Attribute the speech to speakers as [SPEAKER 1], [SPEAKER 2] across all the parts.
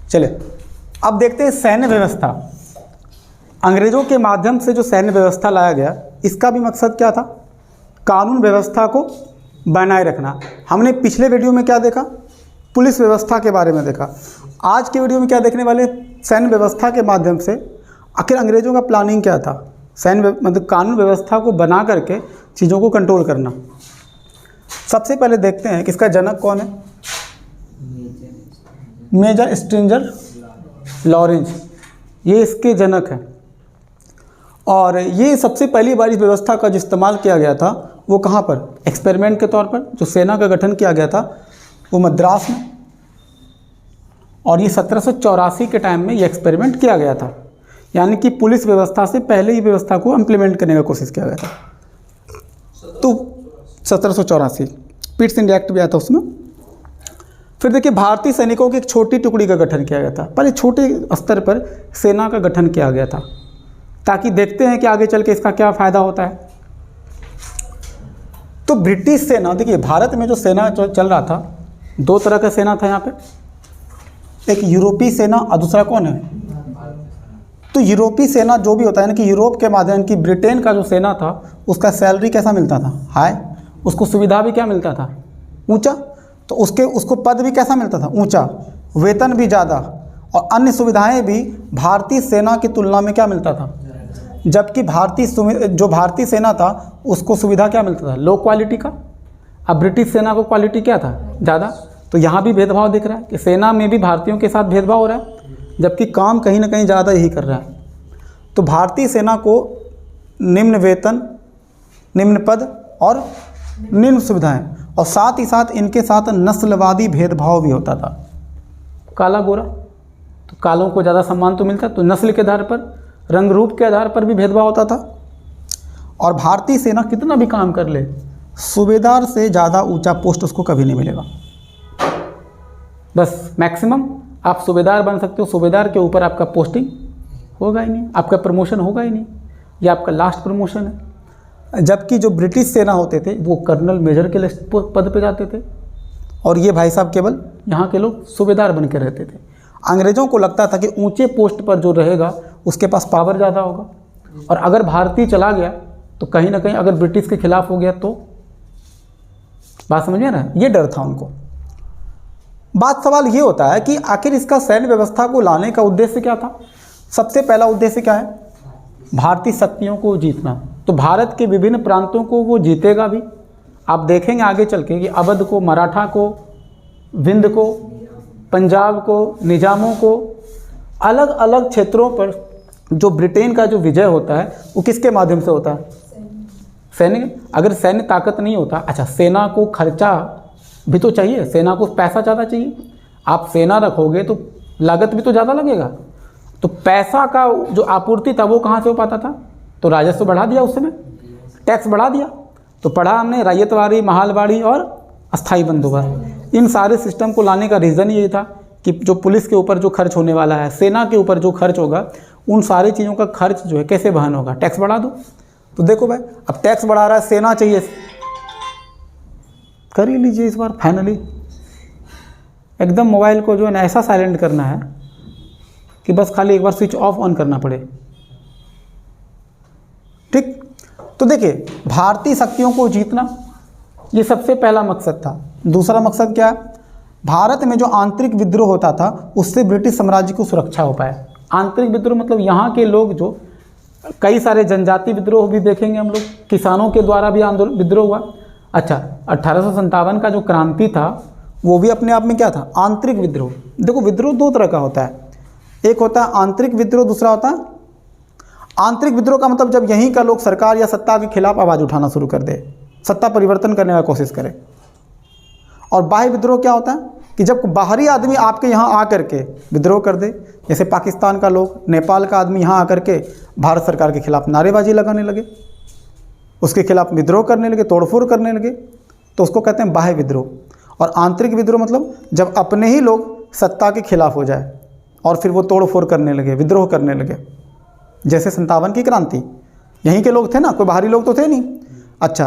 [SPEAKER 1] चलिए अब देखते हैं सैन्य व्यवस्था। अंग्रेज़ों के माध्यम से जो सैन्य व्यवस्था लाया गया, इसका भी मकसद क्या था? कानून व्यवस्था को बनाए रखना। हमने पिछले वीडियो में क्या देखा? पुलिस व्यवस्था के बारे में देखा। आज के वीडियो में क्या देखने वाले? सैन्य व्यवस्था के माध्यम से आखिर अंग्रेज़ों का प्लानिंग क्या था? सैन्य मतलब कानून व्यवस्था को बना करके चीज़ों को कंट्रोल करना। सबसे पहले देखते हैं कि इसका जनक कौन है। मेजर स्ट्रिंजर लॉरेंस, ये इसके जनक हैं। और ये सबसे पहली बार इस व्यवस्था का जो इस्तेमाल किया गया था वो कहाँ पर? एक्सपेरिमेंट के तौर पर जो सेना का गठन किया गया था वो मद्रास में, और ये 1784 के टाइम में ये एक्सपेरिमेंट किया गया था। यानी कि पुलिस व्यवस्था से पहले ही व्यवस्था को इम्प्लीमेंट करने का कोशिश किया गया था। तो 1784 पिट्स इंडिया एक्ट भी आया था उसमें। फिर देखिए भारतीय सैनिकों की एक छोटी टुकड़ी का गठन किया गया था। पहले छोटे स्तर पर सेना का गठन किया गया था ताकि देखते हैं कि आगे चल के इसका क्या फ़ायदा होता है। तो ब्रिटिश सेना, देखिए भारत में जो सेना चल रहा था, दो तरह का सेना था यहाँ पे, एक यूरोपीय सेना और दूसरा कौन है? तो यूरोपीय सेना जो भी होता है ना कि यूरोप के माध्यम की ब्रिटेन का जो सेना था उसका सैलरी कैसा मिलता था? हाई। उसको सुविधा भी क्या मिलता था? ऊंचा। तो उसको पद भी कैसा मिलता था? ऊंचा। वेतन भी ज़्यादा और अन्य सुविधाएं भी भारतीय सेना की तुलना में क्या मिलता था? जबकि भारतीय सेना था उसको सुविधा क्या मिलता था? लो क्वालिटी का। अब ब्रिटिश सेना को क्वालिटी क्या था? ज़्यादा। तो यहाँ भी भेदभाव दिख रहा है कि सेना में भी भारतीयों के साथ भेदभाव हो रहा है, जबकि काम कहीं ना कहीं ज़्यादा यही कर रहा है। तो भारतीय सेना को निम्न वेतन, निम्न पद और निम्न सुविधाएं, और साथ ही साथ इनके साथ नस्लवादी भेदभाव भी होता था। काला गोरा, तो कालों को ज़्यादा सम्मान तो मिलता, तो नस्ल के आधार पर, रंग रूप के आधार पर भी भेदभाव होता था। और भारतीय सेना कितना भी काम कर ले, सूबेदार से ज़्यादा ऊंचा पोस्ट उसको कभी नहीं मिलेगा। बस मैक्सिमम आप सूबेदार बन सकते हो, सूबेदार के ऊपर आपका पोस्टिंग होगा ही नहीं, आपका प्रमोशन होगा ही नहीं, ये आपका लास्ट प्रमोशन है। जबकि जो ब्रिटिश सेना होते थे वो कर्नल मेजर के पद पे जाते थे, और ये भाई साहब केवल यहाँ के लोग सूबेदार बन के रहते थे। अंग्रेज़ों को लगता था कि ऊंचे पोस्ट पर जो रहेगा उसके पास पावर ज़्यादा होगा, और अगर भारतीय चला गया तो कहीं ना कहीं अगर ब्रिटिश के खिलाफ हो गया तो, बात समझ में ना, ये डर था उनको। बात सवाल ये होता है कि आखिर इसका सैन्य व्यवस्था को लाने का उद्देश्य क्या था? सबसे पहला उद्देश्य क्या है? भारतीय शक्तियों को जीतना। तो भारत के विभिन्न प्रांतों को वो जीतेगा भी। आप देखेंगे आगे चल के कि अवध को, मराठा को, विंध्य को, पंजाब को, निजामों को, अलग अलग क्षेत्रों पर जो ब्रिटेन का जो विजय होता है वो किसके माध्यम से होता है? सैन्य। अगर सैन्य ताकत नहीं होता, अच्छा सेना को खर्चा भी तो चाहिए, सेना को पैसा ज़्यादा चाहिए। आप सेना रखोगे तो लागत भी तो ज़्यादा लगेगा। तो पैसा का जो आपूर्ति था वो कहाँ से हो पाता था? तो राजस्व बढ़ा दिया, उस समय टैक्स बढ़ा दिया। तो पढ़ा हमने रैयतवाड़ी, महालवाड़ी और अस्थाई बंदोबस्त। इन सारे सिस्टम को लाने का रीज़न यही था कि जो पुलिस के ऊपर जो खर्च होने वाला है, सेना के ऊपर जो खर्च होगा, उन सारी चीज़ों का खर्च जो है कैसे वहन होगा? टैक्स बढ़ा दो। तो देखो भाई, अब टैक्स बढ़ा रहा है, सेना चाहिए, कर ही लीजिए इस बार फाइनली। एकदम मोबाइल को जो है ना ऐसा साइलेंट करना है कि बस खाली एक बार स्विच ऑफ ऑन करना पड़े। ठीक। तो देखिए भारतीय शक्तियों को जीतना ये सबसे पहला मकसद था। दूसरा मकसद क्या है? भारत में जो आंतरिक विद्रोह होता था उससे ब्रिटिश साम्राज्य को सुरक्षा हो पाए। आंतरिक विद्रोह मतलब यहाँ के लोग जो, कई सारे जनजाति विद्रोह भी देखेंगे हम लोग, किसानों के द्वारा भी आंदोलन विद्रोह हुआ। अच्छा 1857 का जो क्रांति था वो भी अपने आप में क्या था? आंतरिक विद्रोह। देखो विद्रोह दो तरह का होता है, एक होता है आंतरिक विद्रोह, दूसरा होता है आंतरिक विद्रोह का मतलब जब यहीं का लोग सरकार या सत्ता के खिलाफ आवाज़ उठाना शुरू कर दे, सत्ता परिवर्तन करने का कोशिश करे। और बाह्य विद्रोह क्या होता है कि जब बाहरी आदमी आपके यहाँ आकर के विद्रोह कर दे, जैसे पाकिस्तान का लोग, नेपाल का आदमी यहाँ आकर के भारत सरकार के खिलाफ नारेबाजी लगाने लगे, उसके खिलाफ विद्रोह करने लगे, तोड़फोड़ करने लगे, तो उसको कहते हैं बाह्य विद्रोह। और आंतरिक विद्रोह मतलब जब अपने ही लोग सत्ता के खिलाफ हो जाए और फिर वो तोड़फोड़ करने लगे, विद्रोह करने लगे। जैसे 57 की क्रांति, यहीं के लोग थे ना, कोई बाहरी लोग तो थे नहीं। अच्छा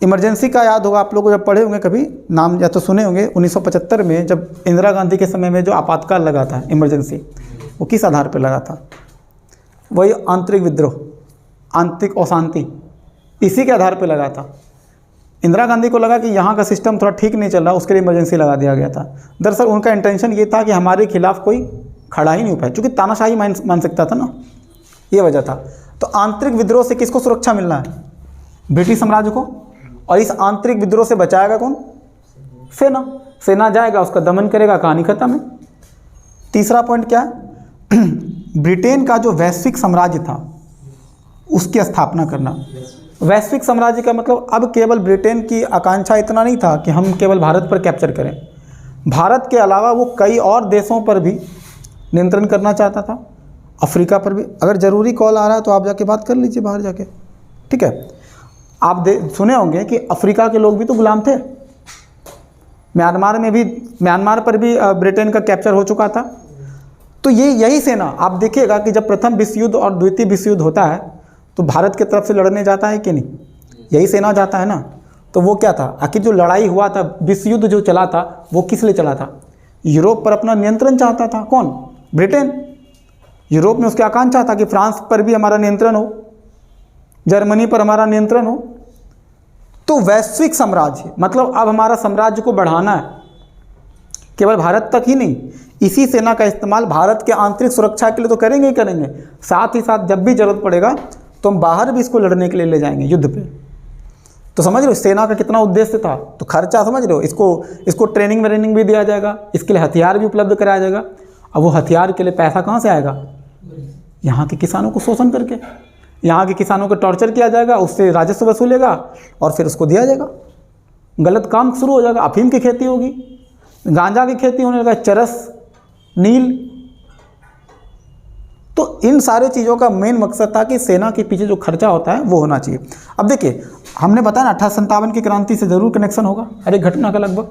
[SPEAKER 1] इमरजेंसी का याद होगा आप लोगों को, जब पढ़े होंगे कभी नाम या तो सुने होंगे। 1975 में जब इंदिरा गांधी के समय में जो आपातकाल लगा था, इमरजेंसी, वो किस आधार पर लगा था? वही आंतरिक विद्रोह, आंतरिक अशांति, इसी के आधार पर लगा था। इंदिरा गांधी को लगा कि यहाँ का सिस्टम थोड़ा ठीक नहीं चल रहा, उसके लिए इमरजेंसी लगा दिया गया था। दरअसल उनका इंटेंशन ये था कि हमारे खिलाफ कोई खड़ा ही नहीं हो पाए, चूँकि तानाशाही मानसिकता था ना, ये वजह था। तो आंतरिक विद्रोह से किसको सुरक्षा मिलना है? ब्रिटिश साम्राज्य को। और इस आंतरिक विद्रोह से बचाएगा कौन? सेना। सेना जाएगा, उसका दमन करेगा, कहानी खत्म है। तीसरा पॉइंट क्या है? ब्रिटेन का जो वैश्विक साम्राज्य था उसकी स्थापना करना। वैश्विक साम्राज्य का मतलब अब केवल ब्रिटेन की आकांक्षा इतना नहीं था कि हम केवल भारत पर कैप्चर करें, भारत के अलावा वो कई और देशों पर भी नियंत्रण करना चाहता था, अफ्रीका पर भी। अगर ज़रूरी कॉल आ रहा है तो आप जाके बात कर लीजिए बाहर जाके, ठीक है। आप सुने होंगे कि अफ्रीका के लोग भी तो गुलाम थे। म्यांमार में भी, म्यांमार पर भी ब्रिटेन का कैप्चर हो चुका था। तो यही सेना, आप देखिएगा कि जब प्रथम विश्व युद्ध और द्वितीय विश्व युद्ध होता है तो भारत की तरफ से लड़ने जाता है कि नहीं? यही सेना जाता है ना। तो वो क्या था, आखिर जो लड़ाई हुआ था, विश्व युद्ध जो चला था, वो किस लिए चला था? यूरोप पर अपना नियंत्रण चाहता था। कौन? ब्रिटेन। यूरोप में उसकी आकांक्षा था कि फ्रांस पर भी हमारा नियंत्रण हो, जर्मनी पर हमारा नियंत्रण हो। तो वैश्विक साम्राज्य मतलब अब हमारा साम्राज्य को बढ़ाना है, केवल भारत तक ही नहीं। इसी सेना का इस्तेमाल भारत के आंतरिक सुरक्षा के लिए तो करेंगे ही करेंगे, साथ ही साथ जब भी जरूरत पड़ेगा तो हम बाहर भी इसको लड़ने के लिए ले जाएंगे युद्ध पे। तो समझ रहे हो सेना का कितना उद्देश्य था? तो खर्चा समझ रहे हो, इसको ट्रेनिंग व्रेनिंग भी दिया जाएगा, इसके लिए हथियार भी उपलब्ध कराया जाएगा। अब वो हथियार के लिए पैसा कहाँ से आएगा? यहाँ के किसानों को शोषण करके, यहाँ के किसानों को टॉर्चर किया जाएगा, उससे राजस्व वसूलेगा और फिर उसको दिया जाएगा। गलत काम शुरू हो जाएगा, अफीम की खेती होगी, गांजा की खेती होने लगा, चरस, नील। तो इन सारे चीज़ों का मेन मकसद था कि सेना के पीछे जो खर्चा होता है वो होना चाहिए। अब देखिए, हमने बताया ना 1857 की क्रांति से ज़रूर कनेक्शन होगा, हर एक घटना का लगभग।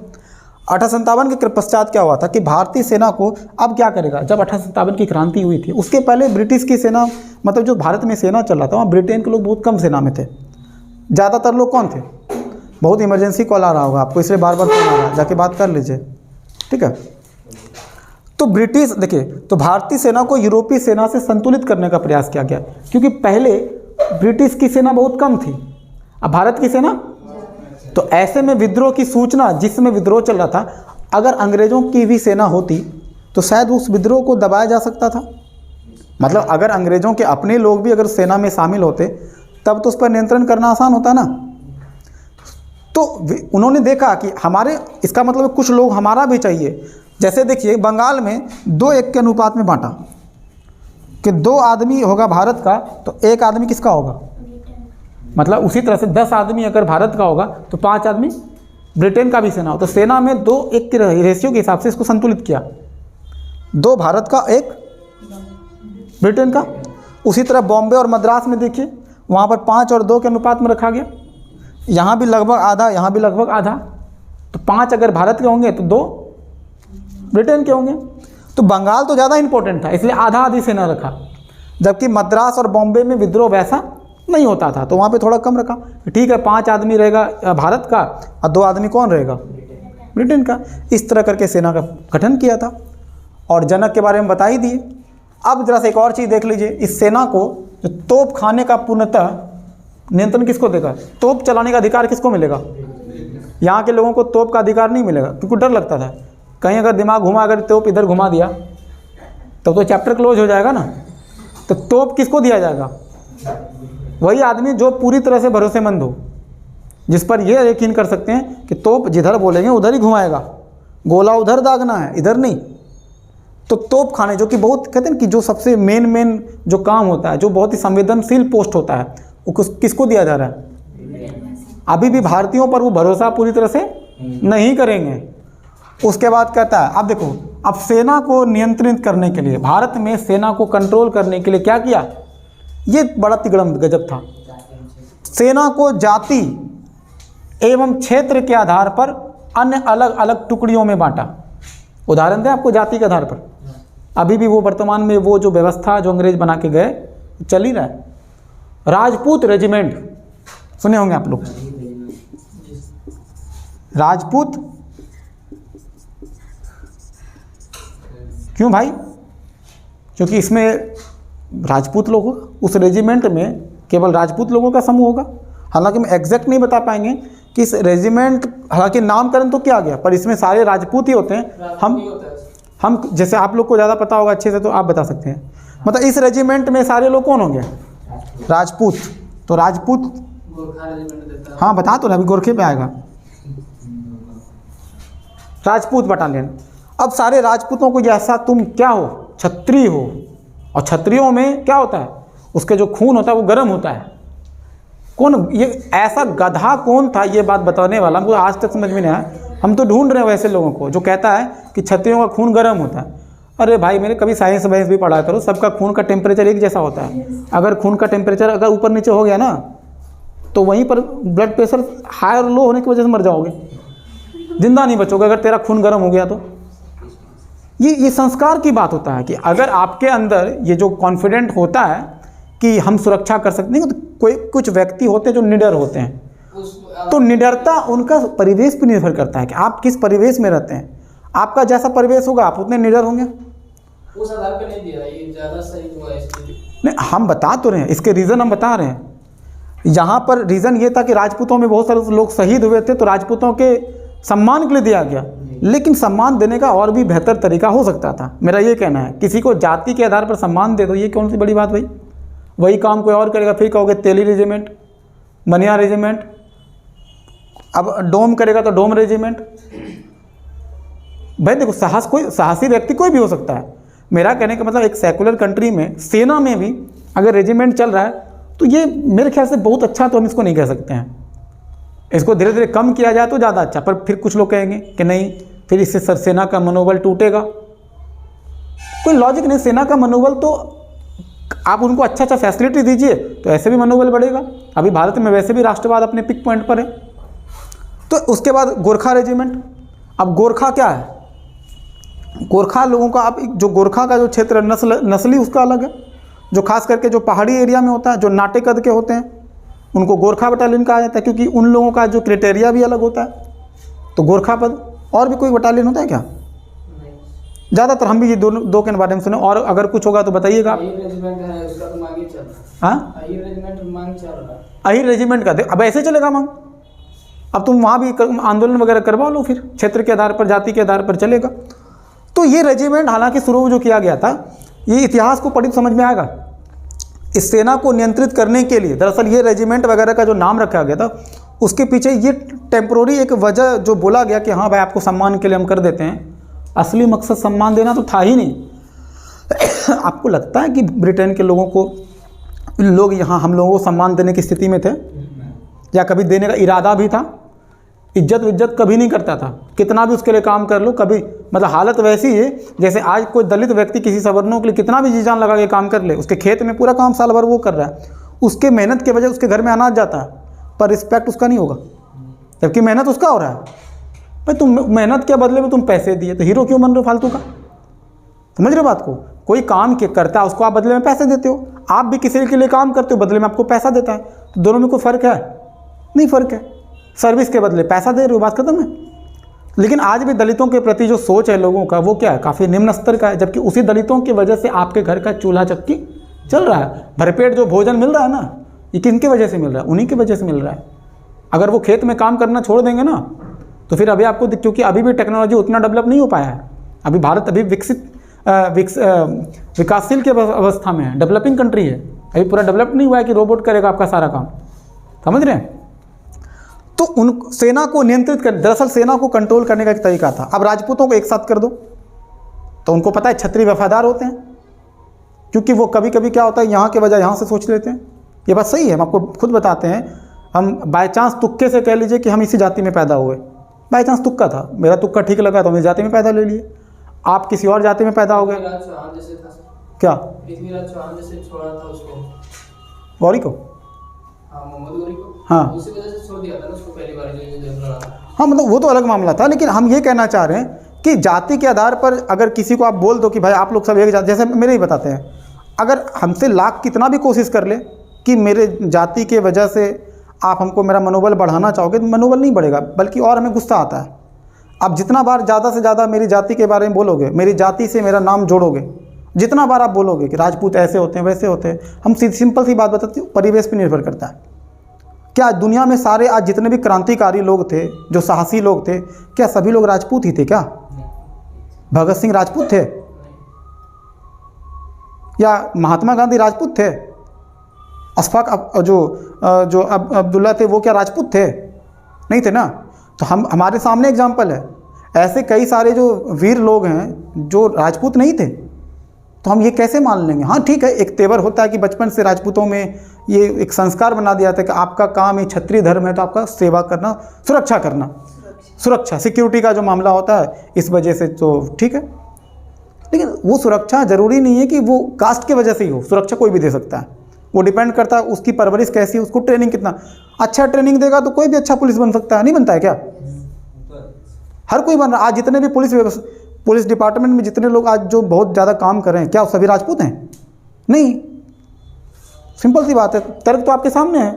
[SPEAKER 1] 1857 के पश्चात क्या हुआ था कि भारतीय सेना को अब क्या करेगा? जब 1857 की क्रांति हुई थी उसके पहले ब्रिटिश की सेना, मतलब जो भारत में सेना चल रहा था वहाँ ब्रिटेन के लोग बहुत कम सेना में थे। ज़्यादातर लोग कौन थे? बहुत इमरजेंसी कॉल आ रहा होगा आपको, इसलिए बार बार कॉल आ रहा है, जाके बात कर लीजिए, ठीक है। तो ब्रिटिश, देखिए, तो भारतीय सेना को यूरोपीय सेना से संतुलित करने का प्रयास किया गया, क्योंकि पहले ब्रिटिश की सेना बहुत कम थी, अब भारत की सेना। तो ऐसे में विद्रोह की सूचना, जिसमें विद्रोह चल रहा था, अगर अंग्रेज़ों की भी सेना होती तो शायद उस विद्रोह को दबाया जा सकता था। मतलब अगर अंग्रेज़ों के अपने लोग भी अगर सेना में शामिल होते तब तो उस पर नियंत्रण करना आसान होता ना। तो उन्होंने देखा कि हमारे, इसका मतलब कुछ लोग हमारा भी चाहिए। जैसे देखिए बंगाल में 2:1 के अनुपात में बांटा कि 2 आदमी होगा भारत का तो 1 आदमी किसका होगा? मतलब उसी तरह से 10 आदमी अगर भारत का होगा तो 5 आदमी ब्रिटेन का भी सेना हो। तो सेना में 2:1 के रेशियो के हिसाब से इसको संतुलित किया, 2 भारत का, 1 ब्रिटेन का। उसी तरह बॉम्बे और मद्रास में देखिए, वहाँ पर 5 और 2 के अनुपात में रखा गया। यहाँ भी लगभग आधा, यहाँ भी लगभग आधा। तो 5 अगर भारत के होंगे तो 2 ब्रिटेन के होंगे। तो बंगाल तो ज़्यादा इंपॉर्टेंट था, इसलिए आधा आधी सेना रखा, जबकि मद्रास और बॉम्बे में विद्रोह वैसा नहीं होता था, तो वहाँ पे थोड़ा कम रखा। ठीक है, 5 आदमी रहेगा भारत का और 2 आदमी कौन रहेगा? ब्रिटेन का। इस तरह करके सेना का गठन किया था और जनक के बारे में बता ही दिए। अब जरा से एक और चीज़ देख लीजिए, इस सेना को जो तोप खाने का पूर्णतः नियंत्रण किसको देगा? तोप चलाने का अधिकार किसको मिलेगा? यहाँ के लोगों को तोप का अधिकार नहीं मिलेगा, क्योंकि डर लगता था कहीं अगर दिमाग घुमा, अगर तोप इधर घुमा दिया तब तो चैप्टर क्लोज हो जाएगा ना। तो तोप किसको दिया जाएगा? वही आदमी जो पूरी तरह से भरोसेमंद हो, जिस पर यह यकीन कर सकते हैं कि तोप जिधर बोलेंगे उधर ही घुमाएगा, गोला उधर दागना है, इधर नहीं। तो तोप खाने, जो कि बहुत कहते हैं कि जो सबसे मेन जो काम होता है, जो बहुत ही संवेदनशील पोस्ट होता है, वो किसको दिया जा रहा है? अभी भी भारतीयों पर वो भरोसा पूरी तरह से नहीं करेंगे। उसके बाद कहता है, अब देखो, अब सेना को नियंत्रित करने के लिए, भारत में सेना को कंट्रोल करने के लिए क्या किया? ये बड़ा तिगड़म गजब था। सेना को जाति एवं क्षेत्र के आधार पर अन्य अलग अलग टुकड़ियों में बांटा। उदाहरण दें आपको, जाति के आधार पर अभी भी वो वर्तमान में वो जो व्यवस्था जो अंग्रेज बना के गए चल ही रहा है। राजपूत रेजिमेंट सुने होंगे आप लोग, राजपूत। क्यों भाई? क्योंकि इसमें राजपूत लोग होगा, उस रेजिमेंट में केवल राजपूत लोगों का समूह होगा। हालांकि हम एग्जैक्ट नहीं बता पाएंगे कि इस रेजिमेंट, हालांकि नामकरण तो क्या गया, पर इसमें सारे राजपूत ही होते हैं। हम जैसे आप लोग को ज़्यादा पता होगा अच्छे से, तो आप बता सकते हैं। मतलब इस रेजिमेंट में सारे लोग कौन होंगे? राजपूत। तो राजपूत, हाँ बता तो ना, अभी गोरखे पे आएगा। राजपूत बटालियन। अब सारे राजपूतों को, जैसा तुम क्या हो, क्षत्रिय हो, और क्षत्रियों में क्या होता है, उसके जो खून होता है वो गर्म होता है। कौन ये ऐसा गधा कौन था ये बात बताने वाला, हमको आज तक समझ में नहीं आया। हम तो ढूंढ रहे हैं वैसे लोगों को जो कहता है कि क्षत्रियों का खून गर्म होता है। अरे भाई मेरे, कभी साइंस वाइंस भी पढ़ा करो, सबका खून का टेम्परेचर एक जैसा होता है। अगर खून का टेम्परेचर अगर ऊपर नीचे हो गया ना, तो वहीं पर ब्लड प्रेशर हाई और लो होने की वजह से मर जाओगे, जिंदा नहीं बचोगे अगर तेरा खून गर्म हो गया तो। ये संस्कार की बात होता है कि अगर आपके अंदर ये जो कॉन्फिडेंट होता है कि हम सुरक्षा कर सकते हैं, तो कोई कुछ व्यक्ति होते हैं जो निडर होते हैं, तो निडरता उनका परिवेश पर निर्भर करता है कि आप किस परिवेश में रहते हैं। आपका जैसा परिवेश होगा आप उतने निडर होंगे।
[SPEAKER 2] उस आधार पे नहीं दिया, ये ज़्यादा सही हुआ इसलिए।
[SPEAKER 1] नहीं, हम बता तो रहे हैं, इसके रीज़न हम बता रहे हैं। यहाँ पर रीज़न ये था कि राजपूतों में बहुत सारे लोग शहीद हुए थे, तो राजपूतों के सम्मान के लिए दिया गया। लेकिन सम्मान देने का और भी बेहतर तरीका हो सकता था, मेरा ये कहना है। किसी को जाति के आधार पर सम्मान दे दो, ये कौन सी बड़ी बात भाई? वही काम कोई और करेगा, फिर कहोगे तेली रेजिमेंट, मनिया रेजिमेंट, अब डोम करेगा तो डोम रेजिमेंट। भाई देखो, साहस कोई साहसी व्यक्ति कोई भी हो सकता है। मेरा कहने का मतलब एक सेकुलर कंट्री में, सेना में भी अगर रेजिमेंट चल रहा है, तो ये मेरे ख्याल से बहुत अच्छा, तो हम इसको नहीं कह सकते हैं। इसको धीरे धीरे कम किया जाए तो ज़्यादा अच्छा। पर फिर कुछ लोग कहेंगे कि नहीं, फिर इससे सेना का मनोबल टूटेगा। कोई लॉजिक नहीं। सेना का मनोबल तो आप उनको अच्छा फैसिलिटी दीजिए तो ऐसे भी मनोबल बढ़ेगा। अभी भारत में वैसे भी राष्ट्रवाद अपने पिक पॉइंट पर है। तो उसके बाद गोरखा रेजिमेंट। अब गोरखा क्या है? गोरखा लोगों का, आप जो गोरखा का जो क्षेत्र नस्ली उसका अलग है। जो खास करके जो पहाड़ी एरिया में होता है, जो नाटे कद के होते हैं, उनको गोरखा बटालियन कहा जाता है, क्योंकि उन लोगों का जो क्राइटेरिया भी अलग होता है। तो गोरखा पद। और भी कोई बटालियन होता है क्या? ज़्यादातर हम भी ये दो के बारे में सुने, और अगर कुछ होगा तो बताइएगा। हाँ, अहिर रेजिमेंट का अब ऐसे चलेगा मांग। अब तुम वहाँ भी आंदोलन वगैरह करवा लो, फिर क्षेत्र के आधार पर, जाति के आधार पर चलेगा। तो ये रेजिमेंट हालांकि शुरू जो किया गया था, ये इतिहास को पढ़ी तो समझ में आएगा। इस सेना को नियंत्रित करने के लिए दरअसल ये रेजिमेंट वगैरह का जो नाम रखा गया था, उसके पीछे ये टेम्प्रोरी एक वजह जो बोला गया कि हाँ भाई आपको सम्मान के लिए हम कर देते हैं। असली मकसद सम्मान देना तो था ही नहीं। आपको लगता है कि ब्रिटेन के लोगों को, लोग यहाँ हम लोगों को सम्मान देने की स्थिति में थे, या कभी देने का इरादा भी था? इज्जत कभी नहीं करता था, कितना भी उसके लिए काम कर लो कभी। मतलब हालत वैसी है जैसे आज कोई दलित व्यक्ति किसी सवर्णों के लिए कितना भी जी जान लगा के काम कर ले, उसके खेत में पूरा काम साल भर वो कर रहा है, उसके मेहनत के वजह उसके घर में अनाज जाता है, पर रिस्पेक्ट उसका नहीं होगा, जबकि मेहनत उसका हो रहा है। भाई तुम मेहनत के बदले में तुम पैसे दिए, तो हीरो क्यों बन रहे हो फालतू का? समझ रहे हो बात को? कोई काम करता है उसको आप बदले में पैसे देते हो, आप भी किसी के लिए काम करते हो, बदले में आपको पैसा देता है। तो दोनों में कोई फ़र्क है? नहीं फ़र्क है। सर्विस के बदले पैसा दे रहे हो, बात खत्म है। लेकिन आज भी दलितों के प्रति जो सोच है लोगों का, वो क्या है, काफ़ी निम्न स्तर का है। जबकि उसी दलितों की वजह से आपके घर का चूल्हा चक्की चल रहा है। भरपेट जो भोजन मिल रहा है ना, ये किनके वजह से मिल रहा है? उन्हीं की वजह से मिल रहा है। अगर वो खेत में काम करना छोड़ देंगे ना, तो फिर अभी आपको, क्योंकि अभी भी टेक्नोलॉजी उतना डेवलप नहीं हो पाया है। अभी भारत अभी विकासशील की अवस्था में है, डेवलपिंग कंट्री है। अभी पूरा डेवलप नहीं हुआ है कि रोबोट करेगा आपका सारा काम। समझ रहे हैं? तो उन सेना को नियंत्रित कर, दरअसल सेना को कंट्रोल करने का एक तरीका था। अब राजपूतों को एक साथ कर दो, तो उनको पता है क्षत्रिय वफादार होते हैं, क्योंकि वो कभी कभी क्या होता है, यहाँ के बजाय यहाँ से सोच लेते हैं। ये बात सही है, हम आपको खुद बताते हैं। हम बाय चांस तुक्के से कह लीजिए कि हम इसी जाति में पैदा हुए, बाय चांस तुक्का था, मेरा तुक्का ठीक लगा तो हम इस जाति में पैदा ले लिए। आप किसी और जाति में पैदा हो गए। क्या गौरी को? हाँ,
[SPEAKER 2] उसी वजह से छोड़ दिया था ना उसको पहली बार जो
[SPEAKER 1] हाँ, मतलब वो तो अलग मामला था। लेकिन हम ये कहना चाह रहे हैं कि जाति के आधार पर अगर किसी को आप बोल दो कि भाई आप लोग सब एक जाति, जैसे मेरे ही बताते हैं, अगर हमसे लाख कितना भी कोशिश कर ले कि मेरे जाति के वजह से आप हमको मेरा मनोबल बढ़ाना चाहोगे तो मनोबल नहीं बढ़ेगा, बल्कि और हमें गुस्सा आता है। आप जितना बार ज़्यादा से ज़्यादा मेरी जाति के बारे में बोलोगे, मेरी जाति से मेरा नाम जोड़ोगे, जितना बार आप बोलोगे कि राजपूत ऐसे होते हैं वैसे होते हैं, हम सिंपल सी बात बताते हैं, परिवेश पर निर्भर करता है। क्या दुनिया में सारे आज जितने भी क्रांतिकारी लोग थे, जो साहसी लोग थे, क्या सभी लोग राजपूत ही थे? क्या भगत सिंह राजपूत थे? या महात्मा गांधी राजपूत थे? अशफाक अब्दुल्ला थे, वो क्या राजपूत थे? नहीं थे ना। तो हमारे सामने एग्जाम्पल है, ऐसे कई सारे जो वीर लोग हैं जो राजपूत नहीं थे। तो हम ये कैसे मान लेंगे? हाँ ठीक है, एक तेवर होता है कि बचपन से राजपूतों में ये एक संस्कार बना दिया था कि आपका काम ये क्षत्रिय धर्म है, तो आपका सेवा करना, सुरक्षा करना, सुरक्षा सिक्योरिटी का जो मामला होता है, इस वजह से तो ठीक है। लेकिन वो सुरक्षा ज़रूरी नहीं है कि वो कास्ट की वजह से ही हो, सुरक्षा कोई भी दे सकता है। वो डिपेंड करता है उसकी परवरिश कैसी है, उसको ट्रेनिंग कितना अच्छा ट्रेनिंग देगा तो कोई भी अच्छा पुलिस बन सकता है। नहीं बनता है क्या? हर कोई बन रहा। आज जितने भी पुलिस डिपार्टमेंट में जितने लोग आज जो बहुत ज़्यादा काम कर रहे हैं, क्या सभी राजपूत हैं? नहीं। सिंपल सी बात है, तर्क तो आपके सामने है।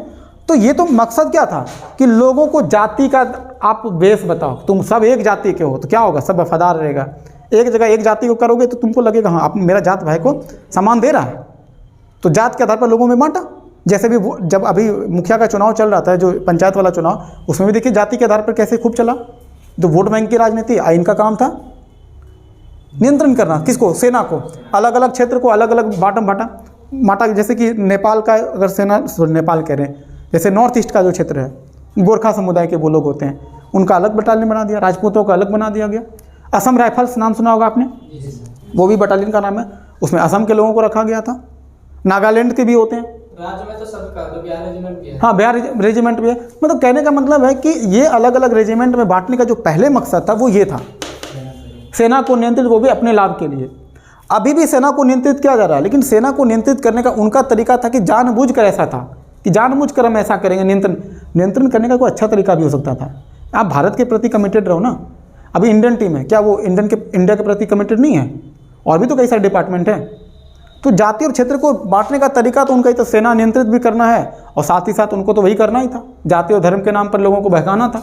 [SPEAKER 1] तो ये तो मकसद क्या था कि लोगों को जाति का आप बेस बताओ, तुम सब एक जाति के हो तो क्या होगा, सब वफादार रहेगा। एक जगह एक जाति को करोगे तो तुमको लगेगा हाँ आप मेरा जात भाई को सम्मान दे रहा है, तो जात के आधार पर लोगों में बांटा। जैसे भी जब अभी मुखिया का चुनाव चल रहा था, जो पंचायत वाला चुनाव, उसमें भी देखिए जाति के आधार पर कैसे खूब चला। तो वोट बैंक की राजनीति, इनका काम था नियंत्रण करना। किसको? सेना को। अलग अलग क्षेत्र को अलग अलग बांटा। जैसे कि नेपाल का अगर सेना, नेपाल कह रहे हैं, जैसे नॉर्थ ईस्ट का जो क्षेत्र है, गोरखा समुदाय के वो लोग होते हैं, उनका अलग बटालियन बना दिया, राजपूतों का अलग बना दिया गया। असम राइफल्स नाम सुना होगा आपने, वो भी बटालियन का नाम है, उसमें असम के लोगों को रखा गया था। नागालैंड के भी होते हैं,
[SPEAKER 2] राज्य में तो सबका, तो बिहार रेजिमेंट भी है।
[SPEAKER 1] हाँ, बिहार रेजिमेंट भी है। मतलब कहने का मतलब है कि ये अलग अलग रेजिमेंट में बांटने का जो पहले मकसद था वो ये था, सेना को नियंत्रित, वो भी अपने लाभ के लिए। अभी भी सेना को नियंत्रित किया जा रहा है, लेकिन सेना को नियंत्रित करने का उनका तरीका था कि जानबूझकर ऐसा था कि जानबूझकर हम ऐसा करेंगे। नियंत्रण करने का कोई अच्छा तरीका भी हो सकता था। आप भारत के प्रति कमिटेड रहो ना। अभी इंडियन टीम है, क्या वो इंडिया के प्रति कमिटेड नहीं है? और भी तो कई सारे डिपार्टमेंट हैं। तो जाति और क्षेत्र को बांटने का तरीका तो उनका ही था, सेना नियंत्रित भी करना है और साथ ही साथ उनको तो वही करना ही था, जाति और धर्म के नाम पर लोगों को बहकाना था,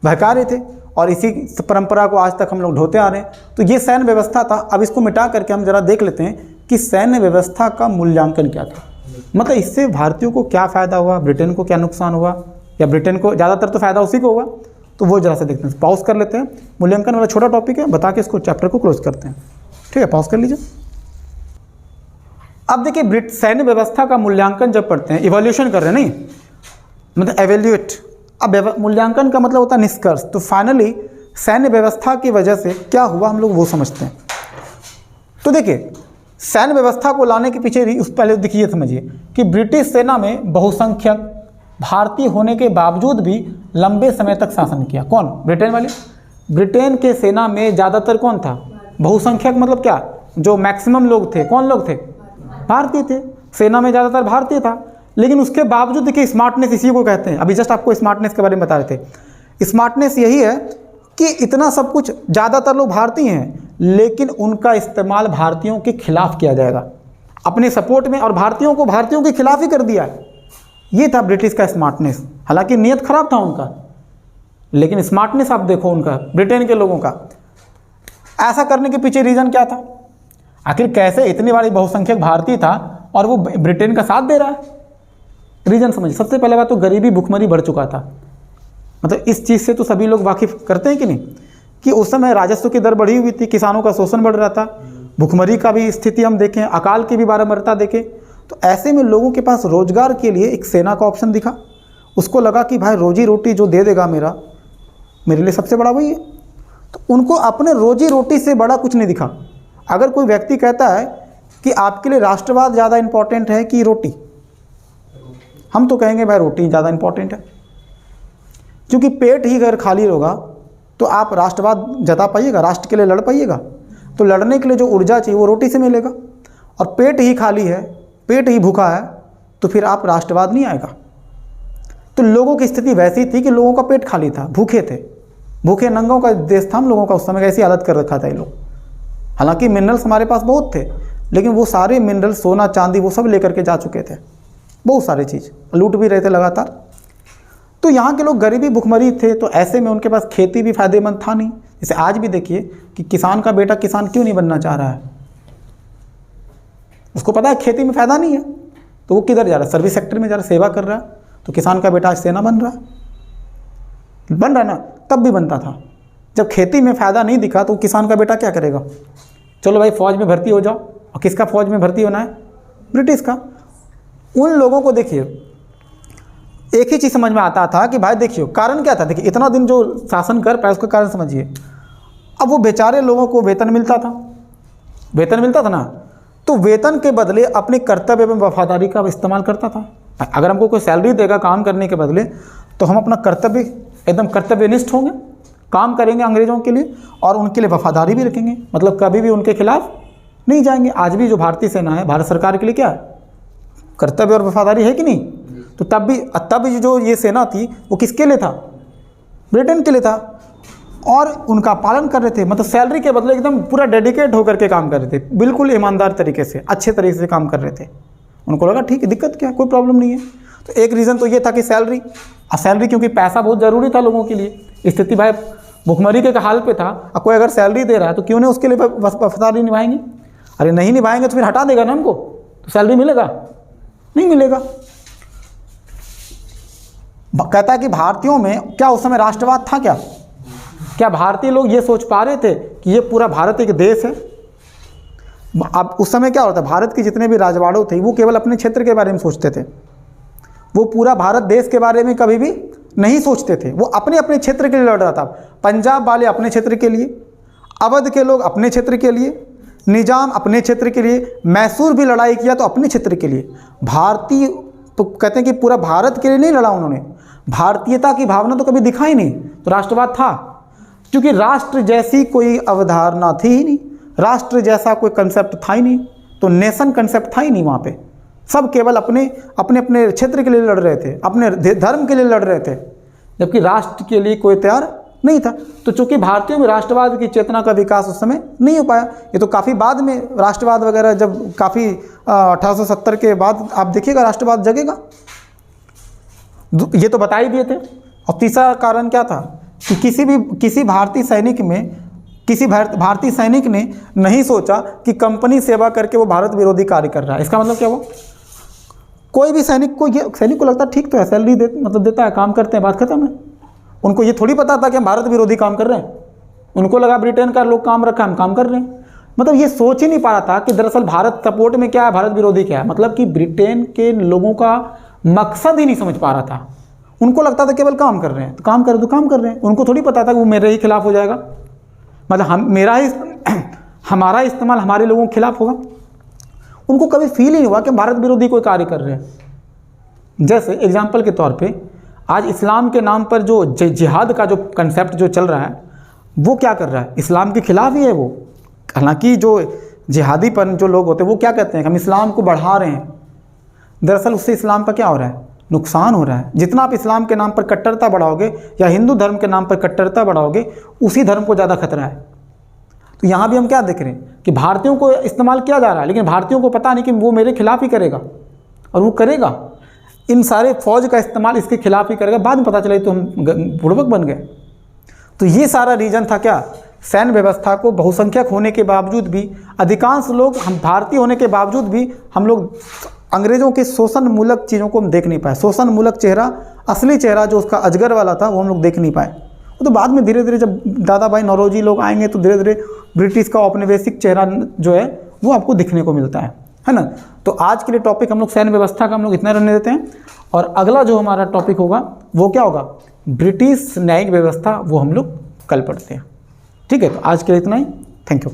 [SPEAKER 1] बहका रहे थे। और इसी परंपरा को आज तक हम लोग ढोते आ रहे हैं। तो ये सैन्य व्यवस्था था। अब इसको मिटा करके हम जरा देख लेते हैं कि सैन्य व्यवस्था का मूल्यांकन क्या था। मतलब इससे भारतीयों को क्या फ़ायदा हुआ, ब्रिटेन को क्या नुकसान हुआ, या ब्रिटेन को ज़्यादातर तो फ़ायदा उसी को हुआ, तो वो जरा से देखते हैं। पॉज कर लेते हैं। मूल्यांकन वाला छोटा टॉपिक है, बता के इसको चैप्टर को क्लोज करते हैं। ठीक है, पॉज कर लीजिए। अब देखिए, सैन्य व्यवस्था का मूल्यांकन जब पढ़ते हैं, इवोल्यूशन कर रहे हैं, नहीं मतलब एवेल्यूएट। अब मूल्यांकन का मतलब होता है निष्कर्ष। तो फाइनली सैन्य व्यवस्था की वजह से क्या हुआ हम लोग वो समझते हैं। तो देखिए, सैन्य व्यवस्था को लाने के पीछे पहले देखिए, समझिए कि ब्रिटिश सेना में बहुसंख्यक भारतीय होने के बावजूद भी लंबे समय तक शासन किया। कौन? ब्रिटेन वाले। ब्रिटेन के सेना में ज़्यादातर कौन था? बहुसंख्यक। मतलब क्या? जो मैक्सिमम लोग थे, कौन लोग थे? भारतीय थे। सेना में ज़्यादातर भारतीय था, लेकिन उसके बावजूद देखिए स्मार्टनेस इसी को कहते हैं। अभी जस्ट आपको स्मार्टनेस के बारे में बता रहे थे। स्मार्टनेस यही है कि इतना सब कुछ, ज़्यादातर लोग भारतीय हैं, लेकिन उनका इस्तेमाल भारतीयों के खिलाफ किया जाएगा अपने सपोर्ट में, और भारतीयों को भारतीयों के खिलाफ ही कर दिया। ये था ब्रिटिश का स्मार्टनेस। हालांकि नियत खराब था उनका, लेकिन स्मार्टनेस आप देखो उनका, ब्रिटेन के लोगों का। ऐसा करने के पीछे रीज़न क्या था? आखिर कैसे इतनी बड़ी बहुसंख्यक भारतीय था और वो ब्रिटेन का साथ दे रहा है? रीज़न समझिए। सबसे पहले बात तो गरीबी, भुखमरी बढ़ चुका था। मतलब इस चीज़ से तो सभी लोग वाकिफ़ करते हैं कि नहीं, कि उस समय राजस्व की दर बढ़ी हुई थी, किसानों का शोषण बढ़ रहा था, भुखमरी का भी स्थिति हम देखें, अकाल की भी बारंबारता देखें। तो ऐसे में लोगों के पास रोजगार के लिए एक सेना का ऑप्शन दिखा। उसको लगा कि भाई रोजी रोटी जो दे देगा मेरे लिए सबसे बड़ा वही है। तो उनको अपने रोजी रोटी से बड़ा कुछ नहीं दिखा। अगर कोई व्यक्ति कहता है कि आपके लिए राष्ट्रवाद ज़्यादा इंपॉर्टेंट है कि रोटी, हम तो कहेंगे भाई रोटी ज़्यादा इंपॉर्टेंट है, क्योंकि पेट ही अगर खाली होगा तो आप राष्ट्रवाद जता पाइएगा, राष्ट्र के लिए लड़ पाइएगा। तो लड़ने के लिए जो ऊर्जा चाहिए वो रोटी से मिलेगा। और पेट ही खाली है, पेट ही भूखा है, तो फिर आप राष्ट्रवाद नहीं आएगा। तो लोगों की स्थिति वैसी थी कि लोगों का पेट खाली था, भूखे थे, भूखे नंगों का देश था हम लोगों का। उस समय ऐसी हालत कर रखा था ये लोग। हालांकि मिनरल्स हमारे पास बहुत थे, लेकिन वो सारे मिनरल्स, सोना चांदी, वो सब लेकर के जा चुके थे, बहुत सारी चीज़ लूट भी रहे थे लगातार। तो यहाँ के लोग गरीबी भुखमरी थे, तो ऐसे में उनके पास खेती भी फायदेमंद था नहीं। जैसे आज भी देखिए कि किसान का बेटा किसान क्यों नहीं बनना चाह रहा है, उसको पता है खेती में फ़ायदा नहीं है, तो वो किधर जा रहा है, सर्विस सेक्टर में जा रहा है, सेवा कर रहा है। तो किसान का बेटा आज सेना बन रहा ना, तब भी बनता था। जब खेती में फ़ायदा नहीं दिखा तो किसान का बेटा क्या करेगा, चलो भाई फ़ौज में भर्ती हो जाओ। और किसका फ़ौज में भर्ती होना है, ब्रिटिश का। उन लोगों को देखिए एक ही चीज़ समझ में आता था कि भाई देखिए कारण क्या था, देखिए इतना दिन जो शासन कर पाए उसका कारण समझिए। अब वो बेचारे लोगों को वेतन मिलता था ना, तो वेतन के बदले अपने कर्तव्य एवं वफादारी का इस्तेमाल करता था। अगर हमको कोई सैलरी देगा काम करने के बदले, तो हम अपना कर्तव्य एकदम कर्तव्यनिष्ठ होंगे, काम करेंगे अंग्रेज़ों के लिए और उनके लिए वफादारी भी रखेंगे, मतलब कभी भी उनके खिलाफ नहीं जाएंगे। आज भी जो भारतीय सेना है भारत सरकार के लिए क्या है, कर्तव्य और वफादारी है कि नहीं। तो तब जो ये सेना थी वो किसके लिए था, ब्रिटेन के लिए था, और उनका पालन कर रहे थे, मतलब सैलरी के बदले एकदम पूरा डेडिकेट होकर के काम कर रहे थे, बिल्कुल ईमानदार तरीके से, अच्छे तरीके से काम कर रहे थे। उनको लगा ठीक है, दिक्कत क्या, कोई प्रॉब्लम नहीं है। तो एक रीज़न तो ये था कि सैलरी, क्योंकि पैसा बहुत ज़रूरी था लोगों के लिए। स्थिति भाई भुखमरी के हाल पे था, और कोई अगर सैलरी दे रहा है तो क्यों नहीं उसके लिए वफादारी निभाएंगे। अरे नहीं निभाएंगे तो फिर हटा देगा ना हमको, तो सैलरी मिलेगा, नहीं मिलेगा। कहता है कि भारतीयों में क्या उस समय राष्ट्रवाद था, क्या भारतीय लोग ये सोच पा रहे थे कि ये पूरा भारत एक देश है। अब उस समय क्या होता है, भारत के जितने भी राजवाड़ों थे वो केवल अपने क्षेत्र के बारे में सोचते थे, वो पूरा भारत देश के बारे में कभी भी नहीं सोचते थे। वो अपने अपने क्षेत्र के लिए लड़ रहा था। पंजाब वाले अपने क्षेत्र के लिए, अवध के लोग अपने क्षेत्र के लिए, निजाम अपने क्षेत्र के लिए, मैसूर भी लड़ाई किया तो अपने क्षेत्र के लिए। भारतीय तो कहते हैं कि पूरा भारत के लिए नहीं लड़ा उन्होंने, भारतीयता की भावना तो कभी दिखा ही नहीं, तो राष्ट्रवाद था। क्योंकि राष्ट्र जैसी कोई अवधारणा थी ही नहीं, राष्ट्र जैसा कोई कंसेप्ट था ही नहीं, तो नेशन कंसेप्ट था ही नहीं वहाँ पे। सब केवल अपने अपने क्षेत्र के लिए लड़ रहे थे, अपने धर्म के लिए लड़ रहे थे, जबकि राष्ट्र के लिए कोई तैयार नहीं था। तो चूंकि भारतीयों में राष्ट्रवाद की चेतना का विकास उस समय नहीं हो पाया, ये तो काफ़ी बाद में राष्ट्रवाद वगैरह जब काफ़ी 1870 के बाद आप देखिएगा राष्ट्रवाद जगेगा, ये तो बता ही दिए थे। और तीसरा कारण क्या था कि किसी भारतीय सैनिक ने नहीं सोचा कि कंपनी सेवा करके वो भारत विरोधी कार्य कर रहा है। इसका मतलब क्या हुआ, कोई भी सैनिक को लगता ठीक तो है, सैलरी देता है, काम करते हैं, बात खत्म है। उनको ये थोड़ी पता था कि हम भारत विरोधी काम कर रहे हैं। उनको लगा ब्रिटेन का लोग काम रखा, हम काम कर रहे हैं। मतलब ये सोच ही नहीं पा रहा था कि दरअसल भारत सपोर्ट में क्या है, भारत विरोधी क्या है। मतलब कि ब्रिटेन के लोगों का मकसद ही नहीं समझ पा रहा था। उनको लगता था केवल काम कर रहे हैं, तो काम कर रहे हैं। उनको थोड़ी पता था कि वो मेरे ही खिलाफ हो जाएगा, मतलब हमारा इस्तेमाल हमारे लोगों के खिलाफ होगा। उनको कभी फील ही नहीं हुआ कि भारत विरोधी कोई कार्य कर रहे हैं। जैसे एग्जाम्पल के तौर पे आज इस्लाम के नाम पर जो जिहाद का जो कंसेप्ट जो चल रहा है, वो क्या कर रहा है, इस्लाम के खिलाफ ही है वो। हालांकि जो जिहादीपन जो लोग होते हैं वो क्या कहते हैं कि हम इस्लाम को बढ़ा रहे हैं, दरअसल उससे इस्लाम का क्या हो रहा है, नुकसान हो रहा है। जितना आप इस्लाम के नाम पर कट्टरता बढ़ाओगे या हिंदू धर्म के नाम पर कट्टरता बढ़ाओगे, उसी धर्म को ज़्यादा खतरा है। तो यहाँ भी हम क्या देख रहे हैं कि भारतीयों को इस्तेमाल किया जा रहा है, लेकिन भारतीयों को पता नहीं कि वो मेरे खिलाफ ही करेगा, और वो करेगा। इन सारे फौज का इस्तेमाल इसके खिलाफ ही करेगा। बाद में पता चला तो हम बुड़बक बन गए। तो ये सारा रीजन था क्या, सैन्य व्यवस्था को बहुसंख्यक होने के बावजूद भी, अधिकांश लोग हम भारतीय होने के बावजूद भी, हम लोग अंग्रेज़ों के शोषण मूलक चीज़ों को हम देख नहीं पाए। शोषण मूलक चेहरा, असली चेहरा जो उसका अजगर वाला था, वो हम लोग देख नहीं पाए। वो तो बाद में धीरे धीरे जब दादा भाई नौरोजी लोग आएंगे तो धीरे धीरे ब्रिटिश का औपनिवेशिक चेहरा जो है वो आपको दिखने को मिलता है ना। तो आज के लिए टॉपिक हम लोग सैन्य व्यवस्था का हम लोग इतना रहने देते हैं, और अगला जो हमारा टॉपिक होगा वो क्या होगा, ब्रिटिश न्यायिक व्यवस्था, वो हम लोग कल पढ़ते हैं। ठीक है, तो आज के लिए इतना ही। Thank you.